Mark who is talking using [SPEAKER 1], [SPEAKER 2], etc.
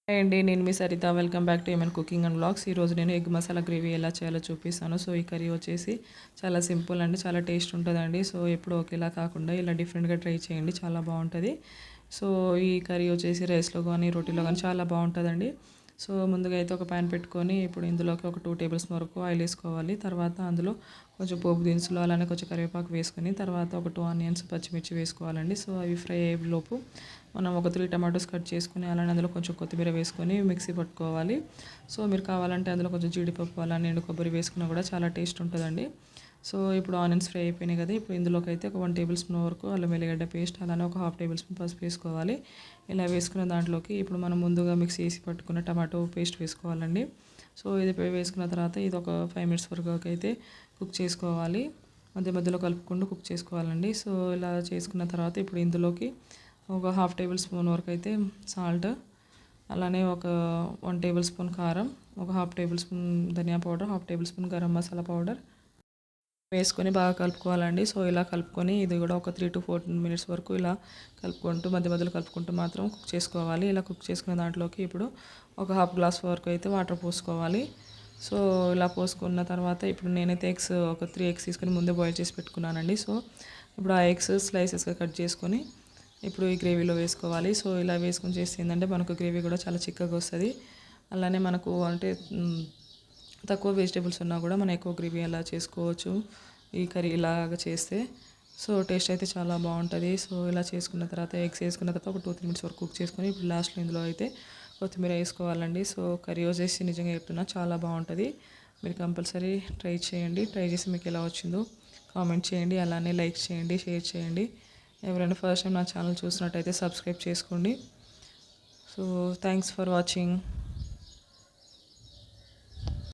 [SPEAKER 1] Hi అండి, నేను మీ Saritha. Welcome back to ఏమన్ కుకింగ్ అండ్ వ్లాగ్స్. ఈరోజు నేను ఎగ్ మసాలా గ్రేవీ ఎలా చేయాలో చూపిస్తాను. సో ఈ కర్రీ వచ్చేసి చాలా సింపుల్ అండి, చాలా టేస్ట్ ఉంటుందండి. సో ఎప్పుడు ఒకేలా కాకుండా ఇలా డిఫరెంట్గా ట్రై చేయండి, చాలా బాగుంటుంది. సో ఈ కర్రీ వచ్చేసి రైస్లో కానీ రోటీలో కానీ చాలా బాగుంటుందండి. సో ముందుగా అయితే ఒక ప్యాన్ పెట్టుకొని ఇప్పుడు ఇందులోకి ఒక 2 టేబుల్ స్పూన్ వరకు ఆయిల్ వేసుకోవాలి. తర్వాత అందులో కొంచెం పోపు దినుసులు అలానే కొంచెం కరివేపాకు వేసుకొని తర్వాత ఒక 2 ఆనియన్స్ పచ్చిమిర్చి వేసుకోవాలండి. సో అవి ఫ్రై అయ్యేలోపు మనం ఒక 3 టమాటోస్ కట్ చేసుకొని అలానే అందులో కొంచెం కొత్తిమీర వేసుకొని మిక్సీ పట్టుకోవాలి. సో మీరు కావాలంటే అందులో కొంచెం జీడిపప్పు అలానే ఎండు కొబ్బరి వేసుకున్నా కూడా చాలా టేస్ట్ ఉంటుందండి. సో ఇప్పుడు ఆనియన్స్ ఫ్రై అయిపోయినాయి కదా, ఇప్పుడు ఇందులోకి అయితే ఒక 1 టేబుల్ స్పూన్ వరకు అల్లం వెల్లిగడ్డ పేస్ట్ అలానే ఒక 1/2 టేబుల్ స్పూన్ పసుపు వేసుకోవాలి. ఇలా వేసుకున్న దాంట్లోకి ఇప్పుడు మనం ముందుగా మిక్సీ చేసి పట్టుకున్న టమాటో పేస్ట్ వేసుకోవాలండి. సో ఇది వేసుకున్న తర్వాత ఇది ఒక 5 మినిట్స్ వరకు అయితే కుక్ చేసుకోవాలి. మధ్య మధ్యలో కలుపుకుంటూ కుక్ చేసుకోవాలండి. సో ఇలా చేసుకున్న తర్వాత ఇప్పుడు ఇందులోకి ఒక 1/2 టేబుల్ స్పూన్ వరకు అయితే సాల్ట్, అలానే ఒక 1 టేబుల్ స్పూన్ కారం, ఒక 1/2 tablespoon dhania powder, 1/2 tablespoon garam masala powder వేసుకొని బాగా కలుపుకోవాలండి. సో ఇలా కలుపుకొని ఇది కూడా ఒక 3 to 4 మినిట్స్ వరకు ఇలా కలుపుకుంటూ మధ్య మధ్యలో కలుపుకుంటూ మాత్రం కుక్ చేసుకోవాలి. ఇలా కుక్ చేసుకున్న దాంట్లోకి ఇప్పుడు ఒక 1/2 గ్లాస్ వరకు అయితే వాటర్ పోసుకోవాలి. సో ఇలా పోసుకున్న తర్వాత ఇప్పుడు నేనైతే ఒక 3 ఎగ్స్ తీసుకొని ముందే బాయిల్ చేసి పెట్టుకున్నానండి. సో ఇప్పుడు ఆ ఎగ్స్ స్లైసెస్గా కట్ చేసుకొని ఇప్పుడు ఈ గ్రేవీలో వేసుకోవాలి. సో ఇలా వేసుకొని చేస్తే ఏంటంటే మనకు గ్రేవీ కూడా చాలా చిక్కగా వస్తుంది. అలానే మనకు అంటే తక్కువ వెజిటేబుల్స్ ఉన్నా కూడా మనం ఎక్కువ గ్రేవీ అలా చేసుకోవచ్చు ఈ కర్రీ ఇలాగ చేస్తే. సో టేస్ట్ అయితే చాలా బాగుంటుంది. సో ఇలా చేసుకున్న తర్వాత ఎగ్స్ వేసుకున్న తర్వాత ఒక 2-3 మినిట్స్ వరకు కుక్ చేసుకొని ఇప్పుడు లాస్ట్లో ఇందులో అయితే కొత్తిమీర వేసుకోవాలండి. సో కర్రీ వచ్చేసి నిజంగా చెప్తున్నా చాలా బాగుంటుంది. మీరు కంపల్సరీ ట్రై చేయండి. ట్రై చేసి మీకు ఎలా వచ్చిందో కామెంట్ చేయండి, అలానే లైక్ చేయండి, షేర్ చేయండి. ఎవరైనా ఫస్ట్ టైం నా ఛానల్ చూసినట్టయితే సబ్స్క్రైబ్ చేసుకోండి. So thanks for watching.